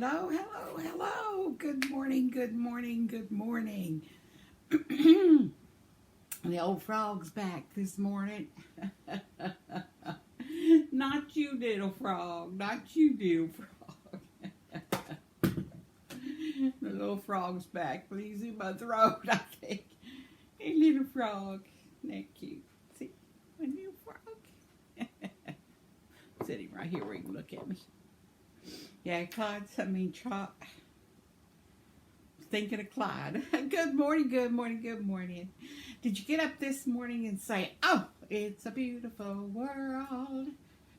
Hello, hello, hello. Good morning, good morning, good morning. The old frog's back this morning. Not you, little frog. Not you, little frog. The little frog's back. Please in my throat, I think. Hey, little frog. Isn't that cute? See, my little frog. Sitting right here where you can look at me. Yeah, Clyde. Thinking of Clyde. Good morning, good morning, good morning. Did you get up this morning and say, oh, it's a beautiful world?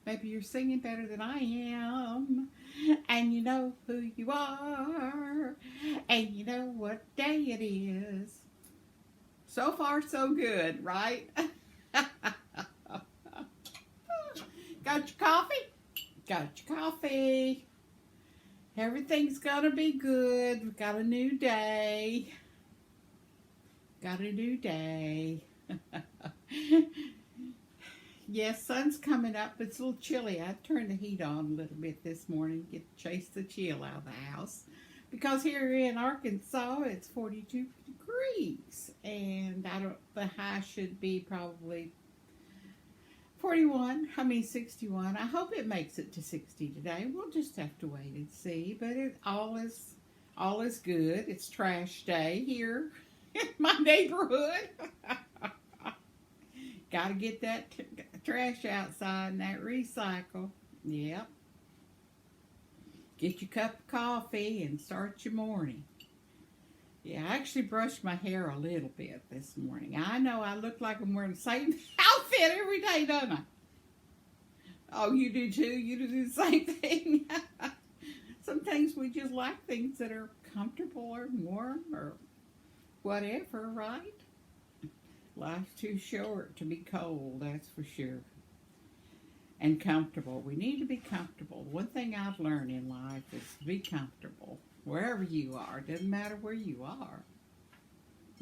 Maybe you're singing better than I am. And you know who you are. And you know what day it is. So far, so good, right? Got your coffee? Got your coffee. Everything's gonna be good. We've got a new day. Got a new day. Yes, sun's coming up. It's a little chilly. I turned the heat on a little bit this morning to chase the chill out of the house. Because here in Arkansas, it's 42 degrees. And the high should be probably 61. I hope it makes it to 60 today. We'll just have to wait and see. But all is good. It's trash day here in my neighborhood. Got to get that trash outside and that recycle. Yep. Get your cup of coffee and start your morning. Yeah, I actually brushed my hair a little bit this morning. I know I look like I'm wearing the same outfit every day, don't I? Oh, you do too? You do the same thing? Sometimes we just like things that are comfortable or warm or whatever, right? Life's too short to be cold, that's for sure. And comfortable. We need to be comfortable. One thing I've learned in life is to be comfortable. Wherever you are, doesn't matter where you are.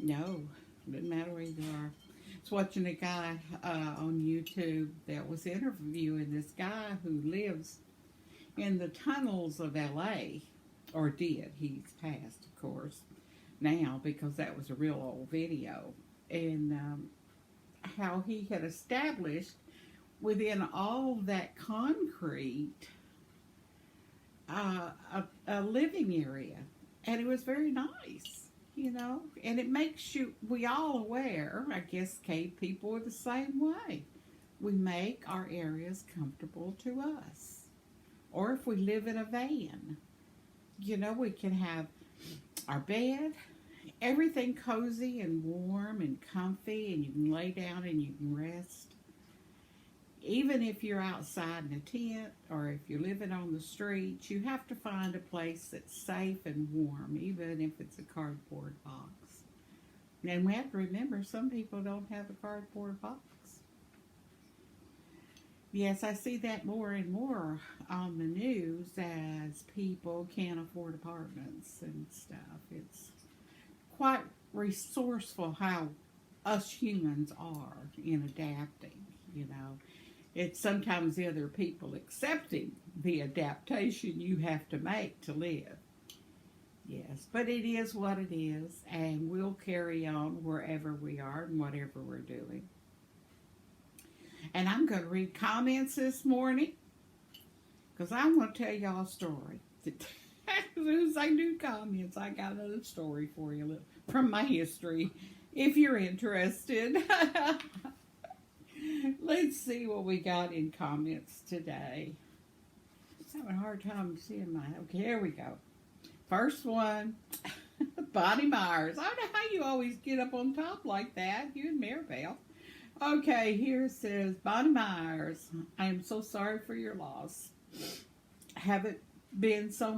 No, doesn't matter where you are. I was watching a guy on YouTube that was interviewing this guy who lives in the tunnels of LA, or did. He's passed, of course, now because that was a real old video. And how he had established within all that concrete a living area, and it was very nice, and it makes we all aware, I guess cave people are the same way. We make our areas comfortable to us, or if we live in a van, we can have our bed, everything cozy and warm and comfy, and you can lay down and you can rest. Even if you're outside in a tent or if you're living on the streets, you have to find a place that's safe and warm, even if it's a cardboard box. And we have to remember, some people don't have a cardboard box. Yes, I see that more and more on the news as people can't afford apartments and stuff. It's quite resourceful how us humans are in adapting, It's sometimes the other people accepting the adaptation you have to make to live. Yes, but it is what it is, and we'll carry on wherever we are and whatever we're doing. And I'm going to read comments this morning because I want to tell y'all a story. As soon as I do comments, I got another story for you from my history, if you're interested. Let's see what we got in comments today. I'm having a hard time seeing my... Okay, here we go. First one, Bonnie Myers. I don't know how you always get up on top like that, you and Maribel. Okay, here it says, Bonnie Myers, I am so sorry for your loss. Haven't been so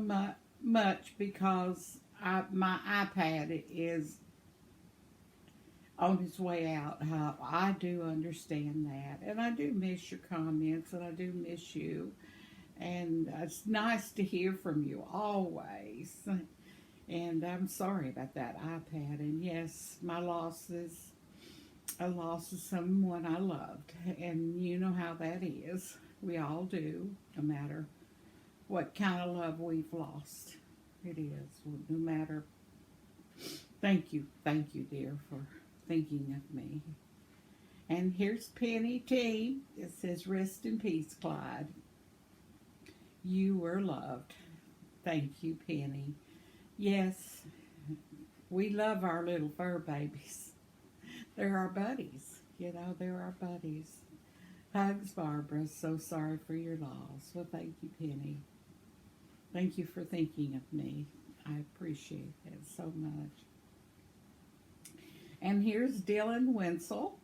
much because my iPad is on his way out. I do understand that, and I do miss your comments, and I do miss you, and it's nice to hear from you always. And I'm sorry about that iPad, and yes, my loss is a loss of someone I loved, and you know how that is. We all do, no matter what kind of love we've lost. It is. No matter. Thank you, dear, for thinking of me. And here's Penny T. It says, "Rest in peace, Clyde. You were loved." Thank you, Penny. Yes, we love our little fur babies. They're our buddies. They're our buddies. Hugs, Barbara. So sorry for your loss. Well, thank you, Penny. Thank you for thinking of me. I appreciate that so much. And here's Dylan Wenzel.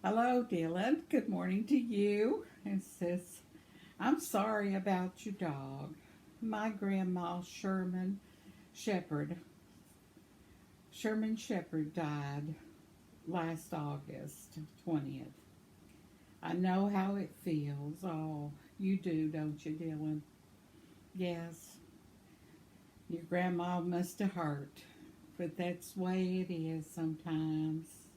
Hello, Dylan. Good morning to you. It says, "I'm sorry about your dog. My grandma, Sherman Shepherd died last August 20th. I know how it feels." Oh, you do, don't you, Dylan? Yes. Your grandma must have hurt, but that's the way it is sometimes.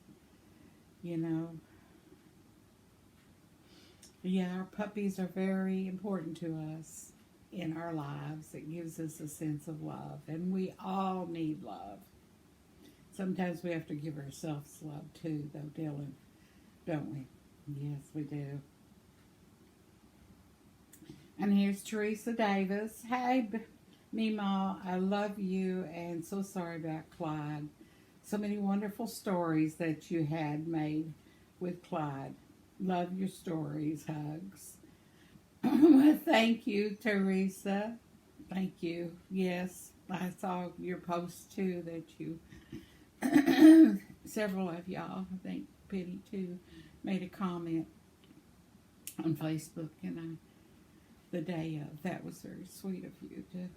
Yeah, our puppies are very important to us in our lives. It gives us a sense of love, and we all need love. Sometimes we have to give ourselves love too, though, Dylan, don't we? Yes, we do. And here's Teresa Davis. "Hey, Mima, I love you and so sorry about Clyde. So many wonderful stories that you had made with Clyde. Love your stories. Hugs." Well, thank you, Teresa. Thank you. Yes, I saw your post too that you, several of y'all, I think Penny too, made a comment on Facebook, and the day of. That was very sweet of you to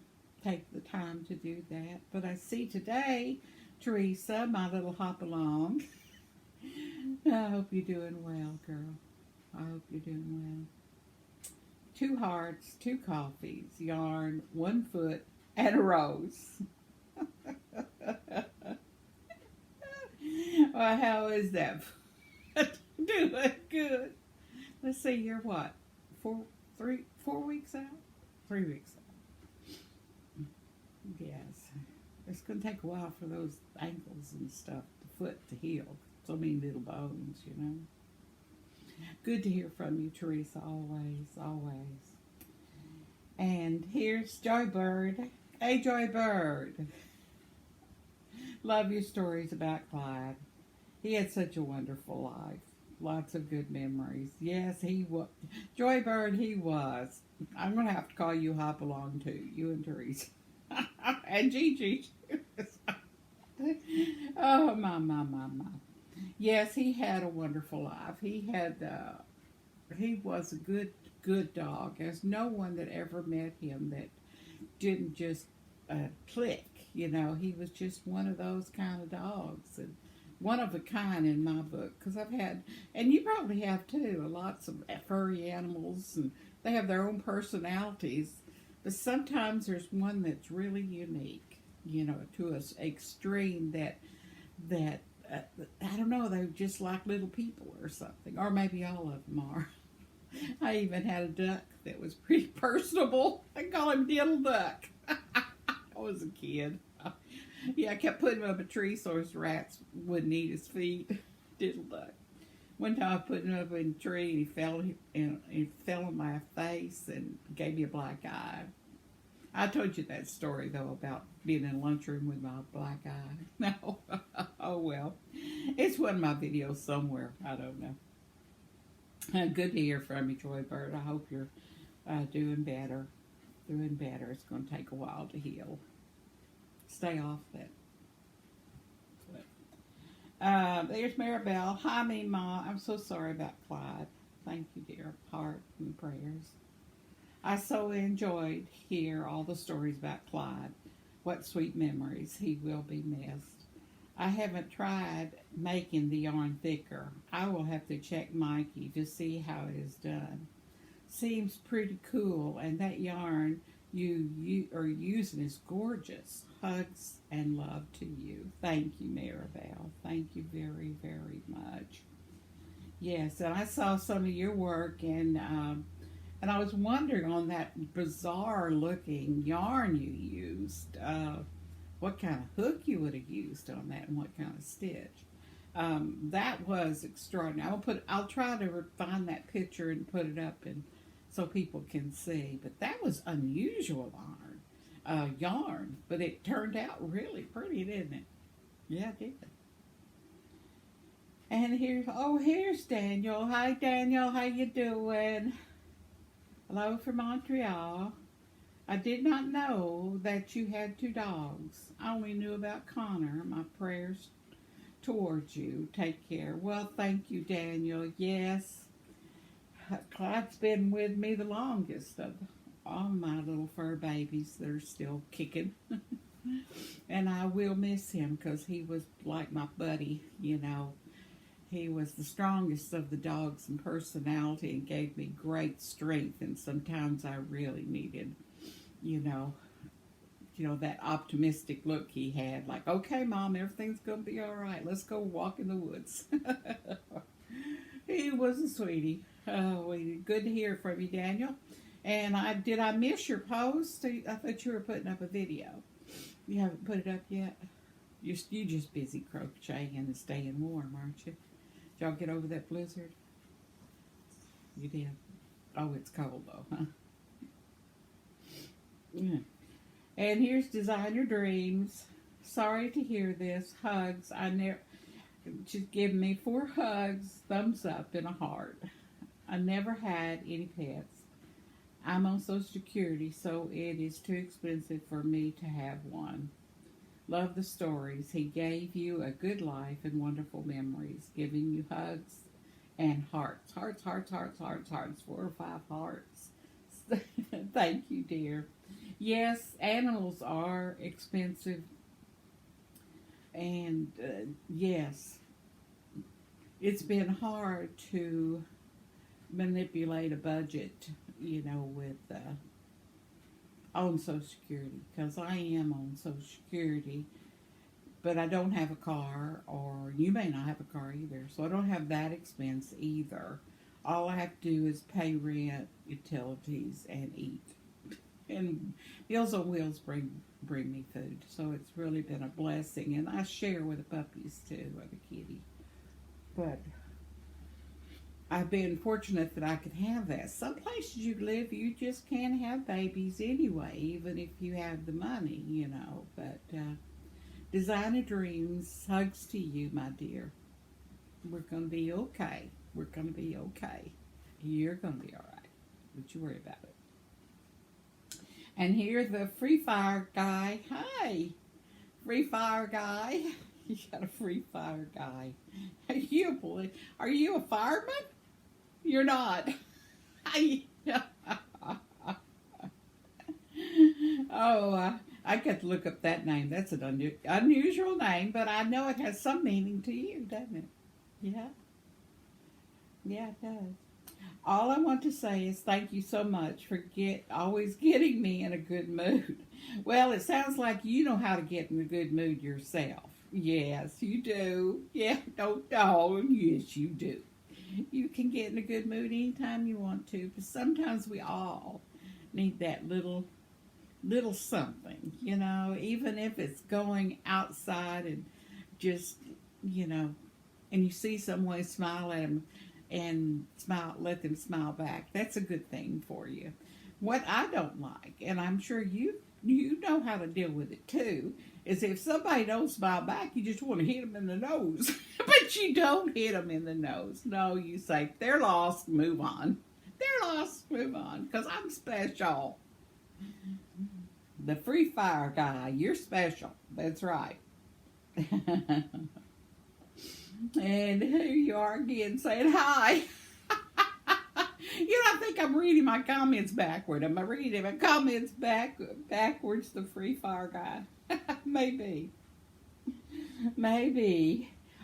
take the time to do that. But I see today, Teresa, my little hop along. I hope you're doing well, girl. I hope you're doing well. 2 hearts, 2 coffees, yarn, 1 foot, and a rose. Well, how is that? Doing good. Let's see, you're what? 4 weeks out? 3 weeks out. Yes. It's going to take a while for those ankles and stuff, the foot to heal. So many little bones, Good to hear from you, Teresa, always, always. And here's Joybird. Hey, Joybird. Love your stories about Clyde. He had such a wonderful life. Lots of good memories. Yes, he was. Joybird, he was. I'm going to have to call you Hopalong, too. You and Teresa. And Gigi. Oh, my. Yes, he had a wonderful life. He was a good dog. There's no one that ever met him that didn't just click. He was just one of those kind of dogs, and one of a kind in my book. Because I've had, and you probably have too, lots of furry animals, and they have their own personalities. But sometimes there's one that's really unique, to an extreme that I don't know, they're just like little people or something. Or maybe all of them are. I even had a duck that was pretty personable. I call him Diddle Duck. I was a kid. Yeah, I kept putting him up a tree so his rats wouldn't eat his feet. Diddle Duck. One time I put him up in a tree and he fell on my face and gave me a black eye. I told you that story, though, about being in a lunchroom with my black eye. No. Oh, well. It's one of my videos somewhere. I don't know. Good to hear from you, Joybird. I hope you're doing better. It's going to take a while to heal. Stay off that. There's Maribel. "Hi, Mima. I'm so sorry about Clyde. Thank you, dear. Heart and prayers. I so enjoyed hear all the stories about Clyde. What sweet memories. He will be missed. I haven't tried making the yarn thicker. I will have to check Mikey to see how it is done. Seems pretty cool, and that yarn you are using is gorgeous. Hugs and love to you." Thank you, Maribel. Thank you very, very much. Yes, and I saw some of your work, and And I was wondering on that bizarre looking yarn you used, what kind of hook you would have used on that and what kind of stitch. That was extraordinary. I'll try to find that picture and put it up and so people can see. But that was unusual yarn, but it turned out really pretty, didn't it? Yeah, it did. And here's Daniel. Hi, Daniel. How you doing? Hello from Montreal. I did not know that you had 2 dogs. I only knew about Connor. My prayers towards you. Take care. Well, thank you, Daniel. Yes, Clyde's been with me the longest of all my little fur babies that are still kicking. And I will miss him because he was like my buddy, you know. He was the strongest of the dogs in personality and gave me great strength. And sometimes I really needed, you know, that optimistic look he had. Like, okay, Mom, everything's going to be all right. Let's go walk in the woods. He was a sweetie. Oh, good to hear from you, Daniel. And did I miss your post? I thought you were putting up a video. You haven't put it up yet? You're just busy crocheting and staying warm, aren't you? Did y'all get over that blizzard? You did? Oh, it's cold though, huh? Yeah. And here's Designer Dreams. Sorry to hear this. Hugs. She's giving me 4 hugs, thumbs up, and a heart. I never had any pets. I'm on Social Security, so it is too expensive for me to have one. Love the stories. He gave you a good life and wonderful memories, giving you hugs and hearts. Hearts, hearts, hearts, hearts, hearts. 4 or 5 hearts. Thank you, dear. Yes, animals are expensive. And yes, it's been hard to manipulate a budget, you know, with on Social Security, because I am on Social Security, but I don't have a car, or you may not have a car either, so I don't have that expense either. All I have to do is pay rent, utilities, and eat. And Meals on Wheels bring me food, so it's really been a blessing, and I share with the puppies too, or the kitty. But I've been fortunate that I could have that. Some places you live, you just can't have babies anyway, even if you have the money, you know. But Designer Dreams, hugs to you, my dear. We're going to be okay. We're going to be okay. You're going to be all right. Don't you worry about it. And here the Free Fire guy. Hi, Free Fire guy. You got a Free Fire guy. Are you a fireman? You're not. I got to look up that name. That's an unusual name, but I know it has some meaning to you, doesn't it? Yeah. Yeah, it does. All I want to say is thank you so much for always getting me in a good mood. Well, it sounds like you know how to get in a good mood yourself. Yes, you do. Yeah, don't. Yes, you do. You can get in a good mood anytime you want to, but sometimes we all need that little something, you know, even if it's going outside and just, you know, and you see someone, smile at them and let them smile back. That's a good thing for you. What I don't like, and I'm sure you know how to deal with it too, is if somebody don't smile back, you just want to hit them in the nose. But you don't hit them in the nose. No, you say, they're lost, move on. They're lost, move on, because I'm special. The Free Fire guy, you're special. That's right. And here you are again saying hi. You know, I think I'm reading my comments backward. Am I reading my comments backwards, the Free Fire guy? Maybe.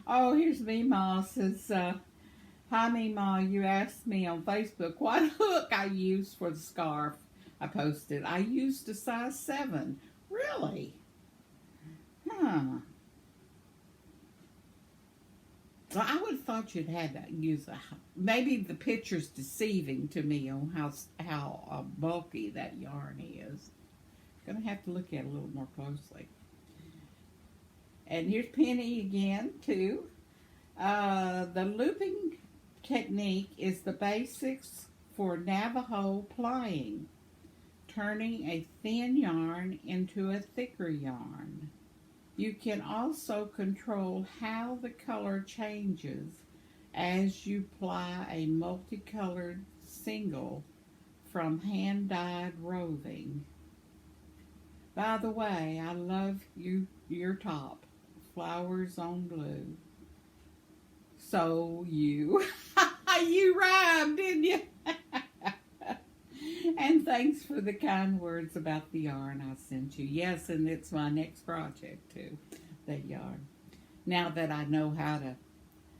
Oh, here's Meemaw says, hi Meemaw, you asked me on Facebook what hook I used for the scarf I posted. I used a size 7. Really? Huh. Well, I would have thought you'd had to use maybe the picture's deceiving to me on how bulky that yarn is. Gonna have to look at it a little more closely. And here's Penny again too. The looping technique is the basics for Navajo plying, turning a thin yarn into a thicker yarn. You can also control how the color changes as you ply a multicolored single from hand-dyed roving. By the way, I love your top, flowers on blue. So you rhymed, didn't you? And thanks for the kind words about the yarn I sent you. Yes, and it's my next project too, that yarn. Now that I know how to,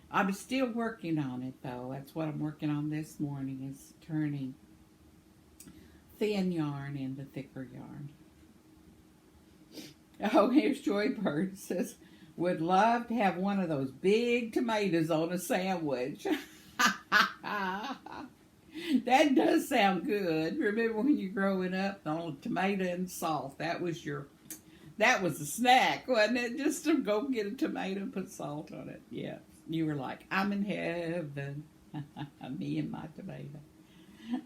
I'm still working on it though. That's what I'm working on this morning, is turning thin yarn into thicker yarn. Oh, here's Joybird. It says, would love to have one of those big tomatoes on a sandwich. That does sound good. Remember when you were growing up on tomato and salt? That was a snack, wasn't it? Just to go get a tomato and put salt on it. Yeah. You were like, I'm in heaven. Me and my tomato.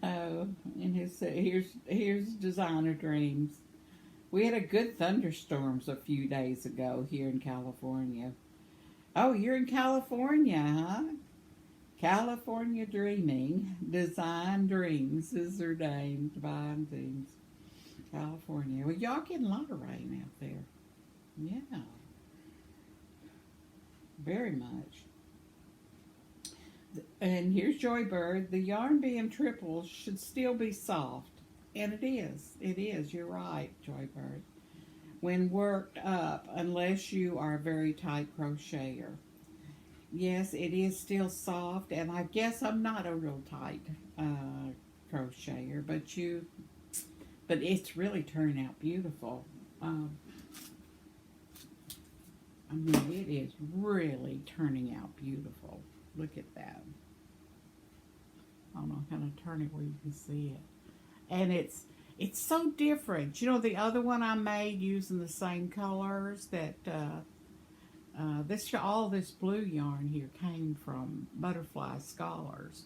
Oh, and here's Designer Dreams. We had a good thunderstorms a few days ago here in California. Oh, you're in California, huh? California Dreaming. Design Dreams is their name. Divine Dreams. California. Well, y'all getting a lot of rain out there. Yeah. Very much. And here's Joybird. The yarn being triple should still be soft. And it is. It is. You're right, Joybird. When worked up, unless you are a very tight crocheter. Yes, it is still soft, and I guess I'm not a real tight crocheter, but it's really turning out beautiful. I mean, it is really turning out beautiful. Look at that. I don't know how to turn it where you can see it. And it's so different. You know, the other one I made using the same colors that all this blue yarn here came from Butterfly Scholars.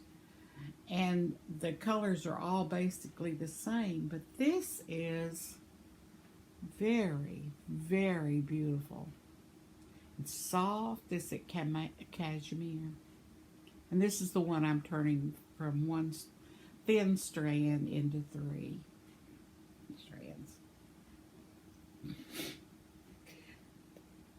And the colors are all basically the same, but this is very, very beautiful. It's soft. This is cashmere. And this is the one I'm turning from one thin strand into 3 strands.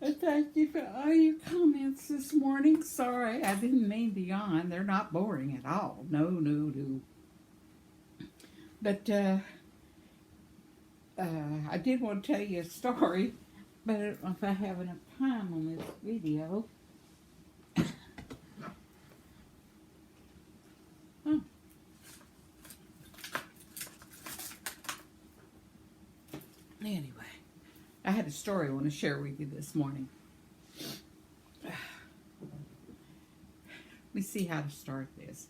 Thank you for all your comments this morning. Sorry, I didn't mean to yawn. They're not boring at all. No, no, no. But I did want to tell you a story, but I don't know if I have enough time on this video. Anyway, I had a story I want to share with you this morning. Let me see how to start this.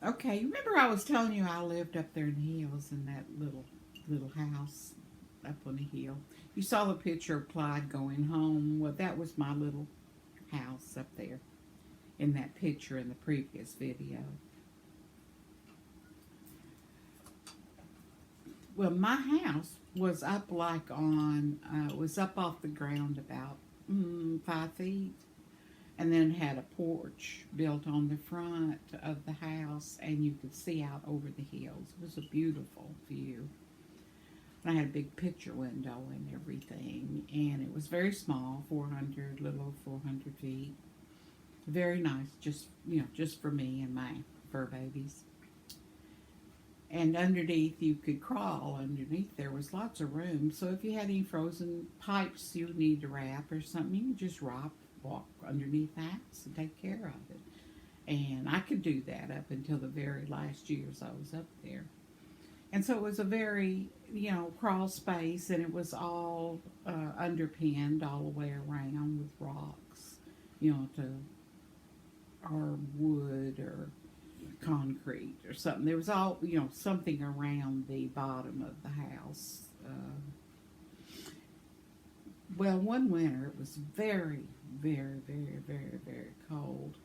Okay, remember I was telling you I lived up there in the hills in that little house up on the hill. You saw the picture of Clyde going home. Well, that was my little house up there in that picture in the previous video. Well, my house was up was up off the ground about 5 feet. And then had a porch built on the front of the house, and you could see out over the hills. It was a beautiful view. And I had a big picture window and everything, and it was very small, little over 400 feet. Very nice, just for me and my fur babies. And underneath, you could crawl underneath. There was lots of room. So if you had any frozen pipes you need to wrap or something, you could just walk underneath the house and take care of it. And I could do that up until the very last years I was up there. And so it was a very crawl space, and it was all underpinned all the way around with rocks, to or wood or concrete or something. There was all something around the bottom of the house. Well, one winter it was very, very, very, very, very cold,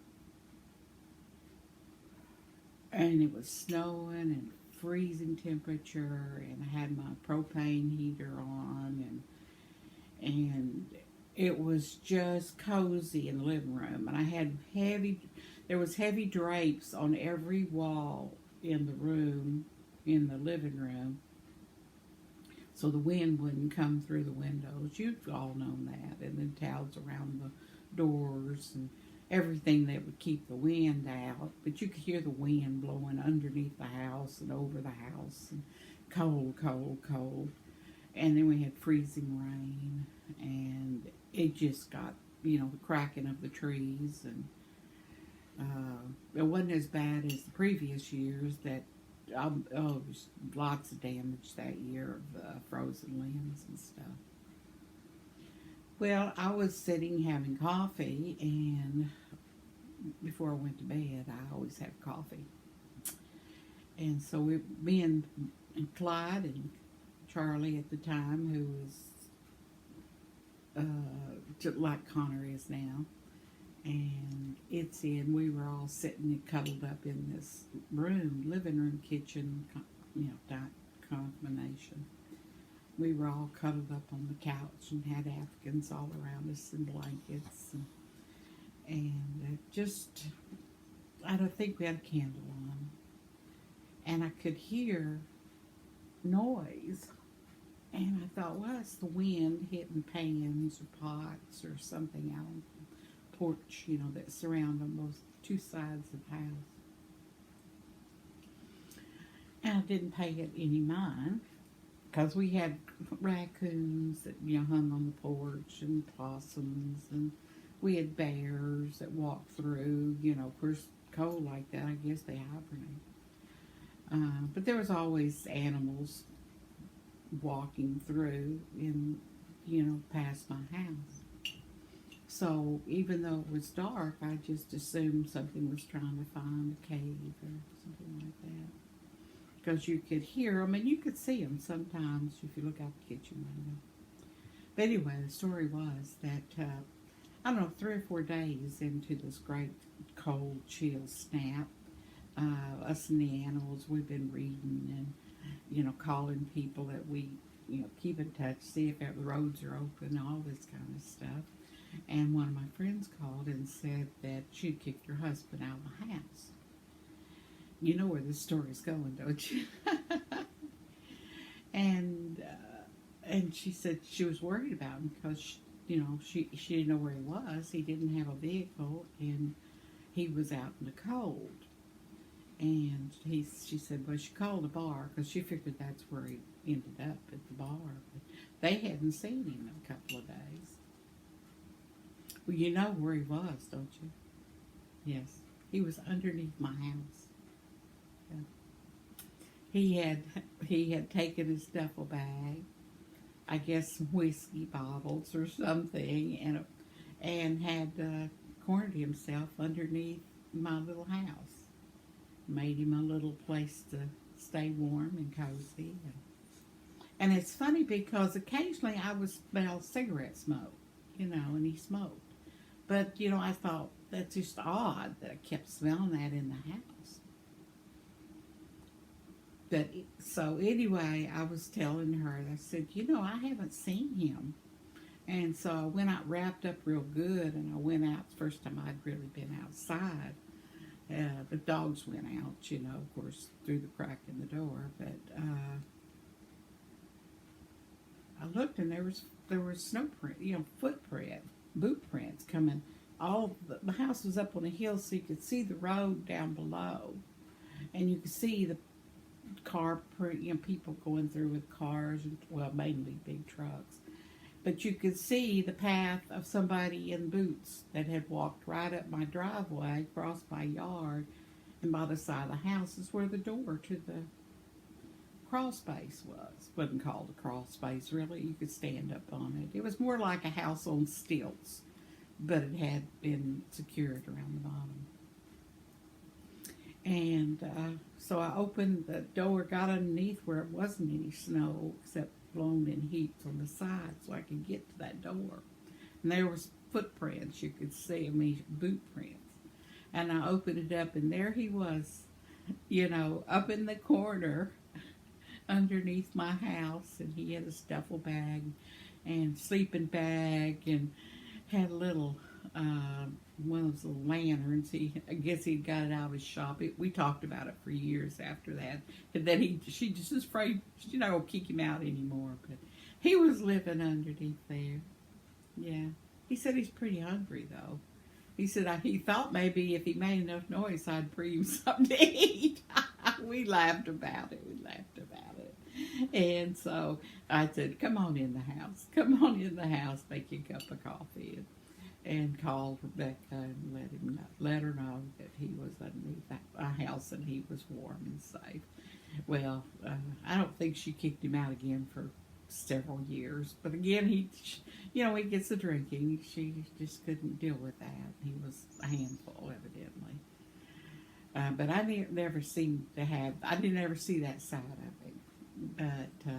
and it was snowing and freezing temperature, and I had my propane heater on, and it was just cozy in the living room, and I had there was heavy drapes on every wall in the room, in the living room, so the wind wouldn't come through the windows. You've all known that. And then towels around the doors and everything that would keep the wind out. But you could hear the wind blowing underneath the house and over the house. And cold, cold, cold. And then we had freezing rain. And it just got, the cracking of the trees. And it wasn't as bad as the previous years that there was lots of damage that year of frozen limbs and stuff. Well, I was sitting having coffee, and before I went to bed, I always have coffee. And so me and Clyde and Charlie at the time, who was just like Connor is now, and we were all sitting and cuddled up in this room, living room, kitchen, combination. We were all cuddled up on the couch and had Afghans all around us in blankets. And I don't think we had a candle on. And I could hear noise. And I thought, well, it's the wind hitting pans or pots or something out on the porch, that surround on both two sides of the house. And I didn't pay it any mind, because we had raccoons that hung on the porch, and possums, and we had bears that walked through. Of course, cold like that, I guess they hibernate. But there was always animals walking through past my house. So even though it was dark, I just assumed something was trying to find a cave or something like that. Because you could hear them, and you could see them sometimes if you look out the kitchen window. But anyway, the story was that, 3 or 4 days into this great cold chill snap, us and the animals, we've been reading and, calling people that we, keep in touch, see if the roads are open, all this kind of stuff. And one of my friends called and said that she'd kicked her husband out of the house. You know where this story's going, don't you? And she said she was worried about him because, she didn't know where he was. He didn't have a vehicle, and he was out in the cold. And she said, well, she called the bar because she figured that's where he ended up, at the bar. But they hadn't seen him in a couple of days. Well, you know where he was, don't you? Yes. He was underneath my house. Yeah. He had taken his duffel bag, I guess some whiskey bottles or something, and had cornered himself underneath my little house. Made him a little place to stay warm and cozy. And it's funny because occasionally I would smell cigarette smoke, and he smoked. But, I thought that's just odd that I kept smelling that in the house. But, so anyway, I was telling her, I said, I haven't seen him. And so I went out wrapped up real good, and I went out the first time I'd really been outside. The dogs went out, of course, through the crack in the door. But I looked, and there was snow print, footprint, boot prints coming. The house was up on a hill, so you could see the road down below, and you could see the car print, people going through with cars, well, mainly big trucks. But you could see the path of somebody in boots that had walked right up my driveway, across my yard, and by the side of the house is where the door to the crawl space was. Wasn't called a crawl space, really. You could stand up on it. It was more like a house on stilts, but it had been secured around the bottom. And so I opened the door, got underneath where it wasn't any snow except blown in heaps on the side so I could get to that door. And there was footprints. You could see me, boot prints. And I opened it up, and there he was, up in the corner underneath my house. And he had a duffel bag and sleeping bag and had a little, one of those little lanterns. I guess he'd got it out of his shop. We talked about it for years after that. And then she just was afraid she's not going to kick him out anymore. But he was living underneath there. Yeah. He said he's pretty hungry, though. He said he thought maybe if he made enough noise, I'd bring him something to eat. We laughed about it. And so I said, come on in the house. Come on in the house, make you a cup of coffee. And called Rebecca and let her know that he was underneath a house and he was warm and safe. Well, I don't think she kicked him out again for several years. But again, he gets the drinking. She just couldn't deal with that. He was a handful, evidently. But I didn't ever see that side of him. But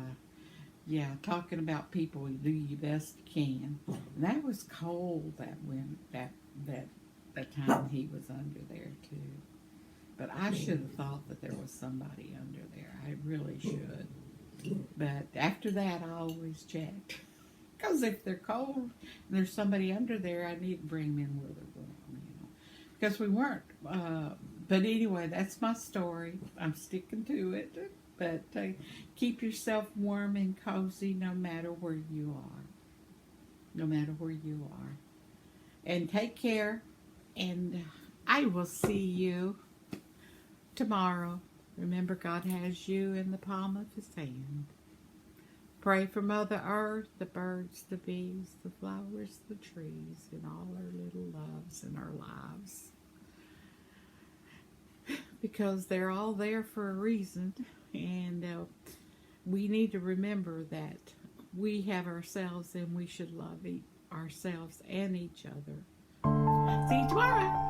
yeah, talking about people, you do your best you can. And that was cold that time he was under there too. But I should have thought that there was somebody under there. I really should. But after that, I always checked. Because if they're cold and there's somebody under there, I need to bring them in where they're warm, Because we weren't. But anyway, that's my story. I'm sticking to it. But keep yourself warm and cozy no matter where you are. No matter where you are. And take care. And I will see you tomorrow. Remember, God has you in the palm of His hand. Pray for Mother Earth, the birds, the bees, the flowers, the trees, and all our little loves in our lives. Because they're all there for a reason. And we need to remember that we have ourselves and we should love ourselves and each other. See you tomorrow.